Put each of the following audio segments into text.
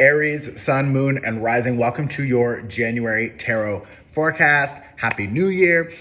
Aries, Sun, Moon, and Rising. Welcome to your January Tarot forecast. Happy New Year.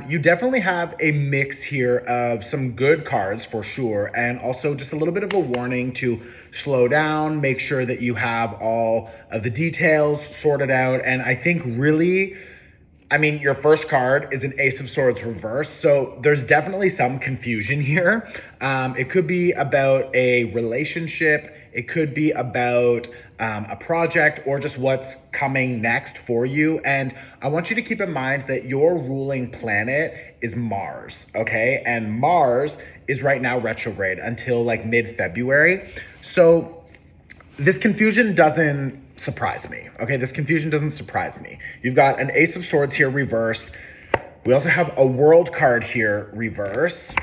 You definitely have a mix here of some good cards for sure, and also just a little bit of a warning to slow down, make sure that you have all of the details sorted out. And I think really, your first card is an Ace of Swords reverse, so there's definitely some confusion here. It could be about a relationship, it could be about a project, or just what's coming next for you. And I want you to keep in mind that your ruling planet is Mars, okay? And Mars is right now retrograde until like mid-February. So this confusion doesn't surprise me, okay? This confusion doesn't surprise me. You've got an Ace of Swords here reversed. We also have a World card here reversed.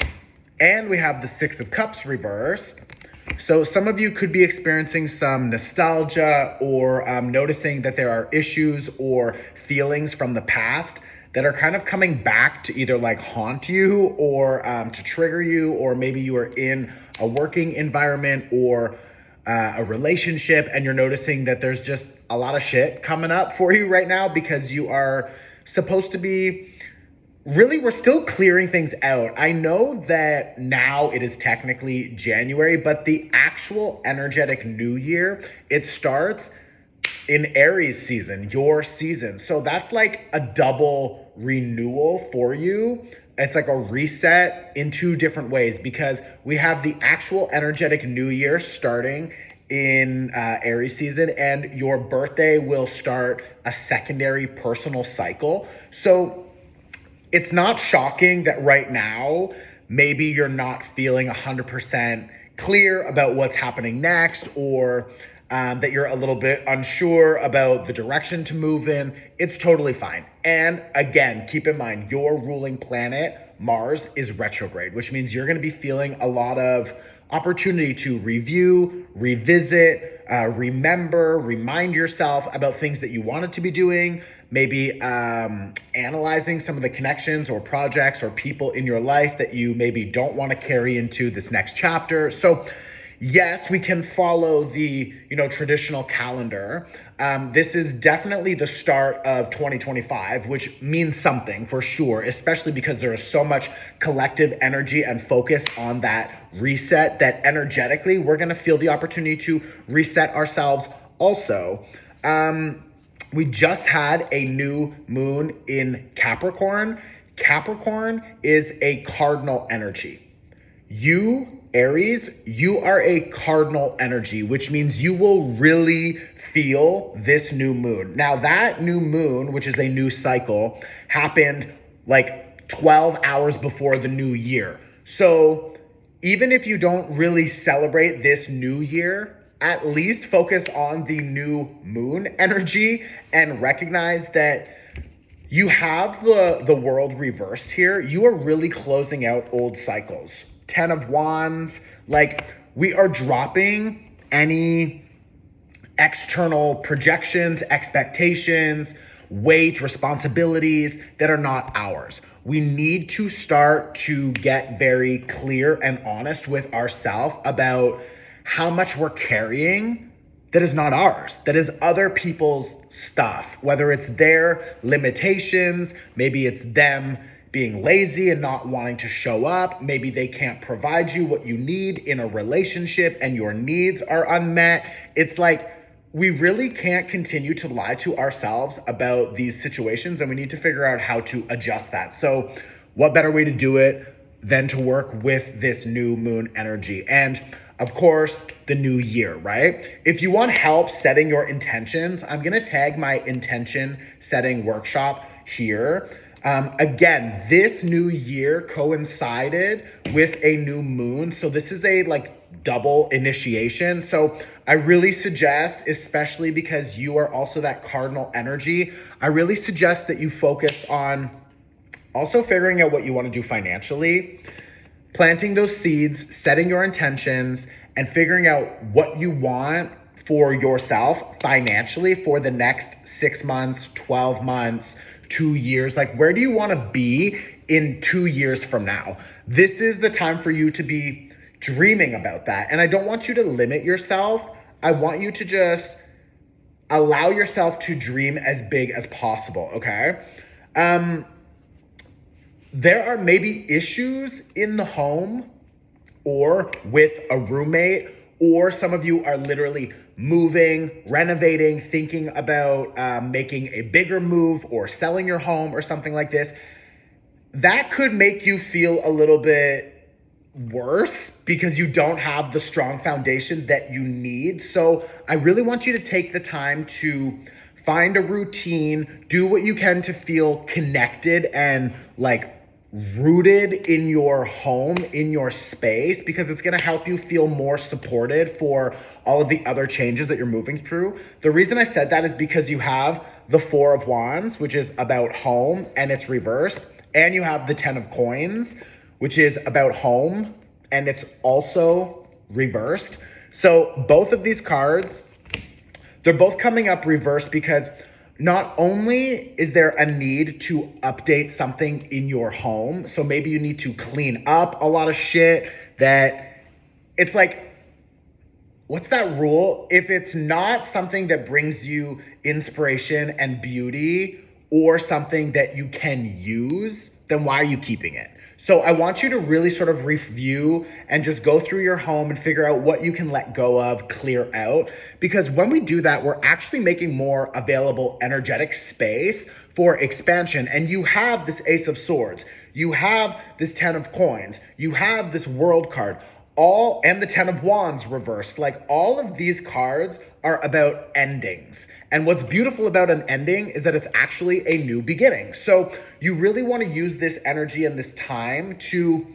And we have the Six of Cups reversed. So some of you could be experiencing some nostalgia or noticing that there are issues or feelings from the past that are kind of coming back to either like haunt you or to trigger you, or maybe you are in a working environment or a relationship and you're noticing that there's just a lot of shit coming up for you right now because you are supposed to be we're still clearing things out. I know that now it is technically January, but the actual energetic new year, it starts in Aries season, your season. So that's like a double renewal for you. It's like a reset in two different ways because we have the actual energetic new year starting in Aries season, and your birthday will start a secondary personal cycle. So it's not shocking that right now, maybe you're not feeling 100% clear about what's happening next, or that you're a little bit unsure about the direction to move in. It's totally fine. And again, keep in mind, your ruling planet, Mars, is retrograde, which means you're going to be feeling a lot of opportunity to review, revisit, remember, remind yourself about things that you wanted to be doing, maybe analyzing some of the connections or projects or people in your life that you maybe don't want to carry into this next chapter. So yes, we can follow the traditional calendar. This is definitely the start of 2025, which means something for sure, especially because there is so much collective energy and focus on that reset that energetically we're going to feel the opportunity to reset ourselves also. We just had a new moon in Capricorn. Capricorn is a cardinal energy. You, Aries, you are a cardinal energy, which means you will really feel this new moon. Now, that new moon, which is a new cycle, happened like 12 hours before the new year. So even if you don't really celebrate this new year, at least focus on the new moon energy and recognize that you have the world reversed here. You are really closing out old cycles. 10 of Wands, like we are dropping any external projections, expectations, weight, responsibilities that are not ours. We need to start to get very clear and honest with ourselves about how much we're carrying that is not ours, that is other people's stuff, whether it's their limitations, maybe it's them being lazy and not wanting to show up. Maybe they can't provide you what you need in a relationship and your needs are unmet. It's like, we really can't continue to lie to ourselves about these situations, and we need to figure out how to adjust that. So what better way to do it than to work with this new moon energy? And of course, the new year, right? If you want help setting your intentions, I'm going to tag my intention setting workshop here. Again, this new year coincided with a new moon. So this is a double initiation. So I really suggest, especially because you are also that cardinal energy, I really suggest that you focus on also figuring out what you want to do financially, planting those seeds, setting your intentions, and figuring out what you want for yourself financially for the next 6 months, 12 months, 2 years. Like, where do you want to be in 2 years from now? This is the time for you to be dreaming about that. And I don't want you to limit yourself. I want you to just allow yourself to dream as big as possible, okay? There are maybe issues in the home or with a roommate, or some of you are literally moving, renovating, thinking about making a bigger move or selling your home or something like this. That could make you feel a little bit worse because you don't have the strong foundation that you need. So I really want you to take the time to find a routine, do what you can to feel connected and like rooted in your home, in your space, because it's going to help you feel more supported for all of the other changes that you're moving through. The reason I said that is because you have the Four of Wands, which is about home and it's reversed, and you have the Ten of Coins, which is about home and it's also reversed. So both of these cards, they're both coming up reversed because not only is there a need to update something in your home, so maybe you need to clean up a lot of shit that it's like, what's that rule? If it's not something that brings you inspiration and beauty or something that you can use, then why are you keeping it? So I want you to really sort of review and just go through your home and figure out what you can let go of, clear out. Because when we do that, we're actually making more available energetic space for expansion. And you have this Ace of Swords, you have this Ten of Coins, you have this World card, and the Ten of Wands reversed. Like all of these cards are about endings. And what's beautiful about an ending is that it's actually a new beginning. So you really want to use this energy and this time to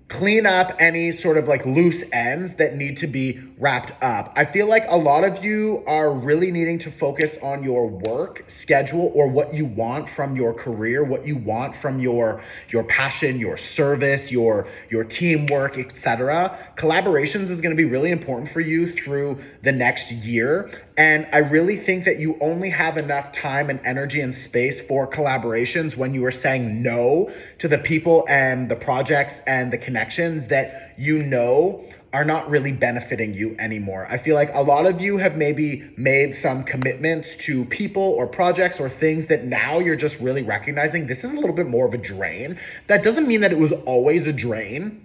clean up any sort of like loose ends that need to be wrapped up. I feel like a lot of you are really needing to focus on your work schedule or what you want from your career, what you want from your passion, your service, your teamwork, etc. Collaborations is going to be really important for you through the next year. And I really think that you only have enough time and energy and space for collaborations when you are saying no to the people and the projects and the connections that you know are not really benefiting you anymore. I feel like a lot of you have maybe made some commitments to people or projects or things that now you're just really recognizing this is a little bit more of a drain. That doesn't mean that it was always a drain.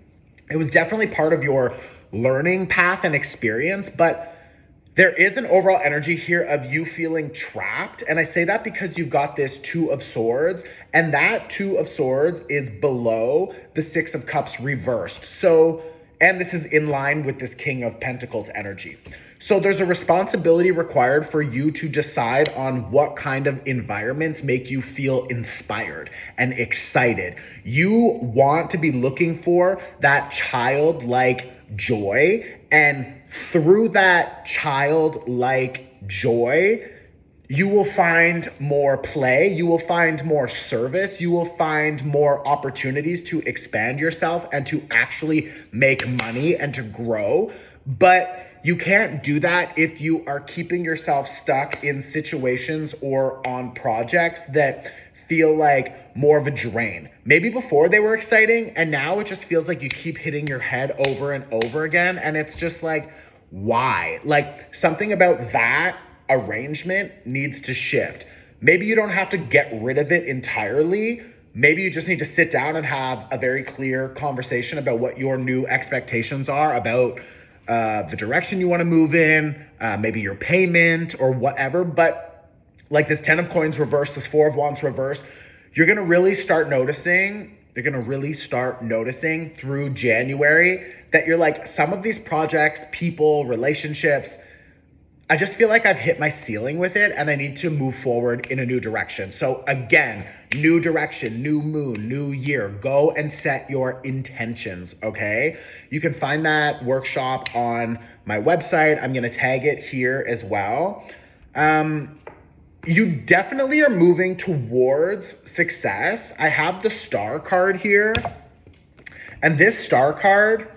It was definitely part of your learning path and experience, but there is an overall energy here of you feeling trapped. And I say that because you've got this Two of Swords, and that Two of Swords is below the Six of Cups reversed. So, and this is in line with this King of Pentacles energy. So there's a responsibility required for you to decide on what kind of environments make you feel inspired and excited. You want to be looking for that childlike joy, and through that childlike joy, you will find more play, you will find more service, you will find more opportunities to expand yourself and to actually make money and to grow. But you can't do that if you are keeping yourself stuck in situations or on projects that feel like more of a drain. Maybe before they were exciting, and now it just feels like you keep hitting your head over and over again. And it's just like, why? Like something about that arrangement needs to shift. Maybe you don't have to get rid of it entirely. Maybe you just need to sit down and have a very clear conversation about what your new expectations are about the direction you want to move in, maybe your payment or whatever. But like this Ten of Coins reversed, this Four of Wands reversed, you're going to really start noticing through January that you're like, some of these projects, people, relationships, I just feel like I've hit my ceiling with it and I need to move forward in a new direction. So again, new direction, new moon, new year, go and set your intentions, okay? You can find that workshop on my website. I'm going to tag it here as well. You definitely are moving towards success. I have the Star card here. And this Star card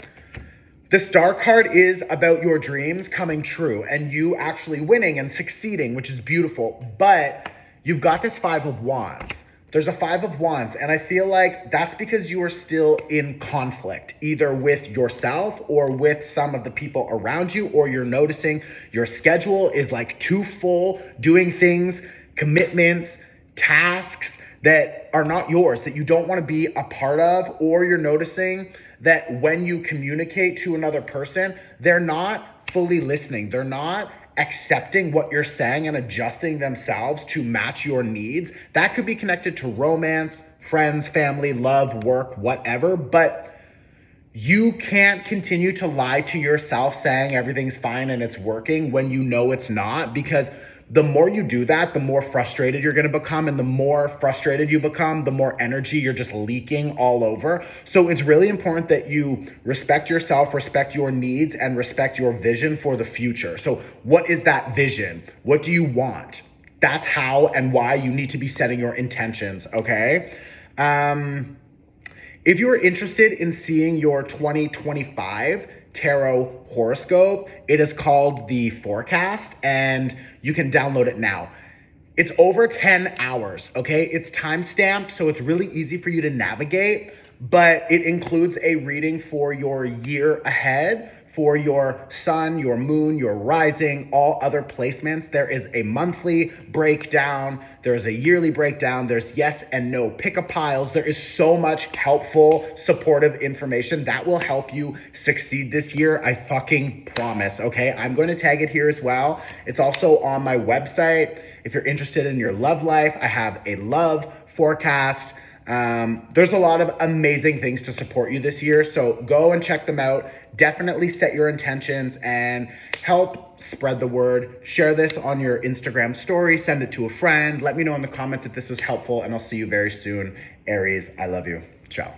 is about your dreams coming true and you actually winning and succeeding, which is beautiful. But you've got this Five of Wands. There's a Five of Wands, and I feel like that's because you are still in conflict, either with yourself or with some of the people around you, or you're noticing your schedule is like too full, doing things, commitments, tasks that are not yours, that you don't want to be a part of, or you're noticing that when you communicate to another person, they're not fully listening. They're not accepting what you're saying and adjusting themselves to match your needs. That could be connected to romance, friends, family, love, work, whatever. But you can't continue to lie to yourself saying everything's fine and it's working when you know it's not, because the more you do that, the more frustrated you're going to become. And the more frustrated you become, the more energy you're just leaking all over. So it's really important that you respect yourself, respect your needs, and respect your vision for the future. So what is that vision? What do you want? That's how and why you need to be setting your intentions, okay? If you're interested in seeing your 2025 tarot horoscope, it is called the Forecast, and you can download it now. It's over 10 hours, okay? It's time stamped, so it's really easy for you to navigate, but it includes a reading for your year ahead, for your sun, your moon, your rising, all other placements. There is a monthly breakdown. There's a yearly breakdown. There's yes and no pick-a-piles. There is so much helpful, supportive information that will help you succeed this year. I fucking promise, okay? I'm going to tag it here as well. It's also on my website. If you're interested in your love life, I have a love forecast. There's a lot of amazing things to support you this year, so go and check them out. Definitely set your intentions and help spread the word. Share this on your Instagram story, send it to a friend. Let me know in the comments if this was helpful, and I'll see you very soon. Aries, I love you. Ciao.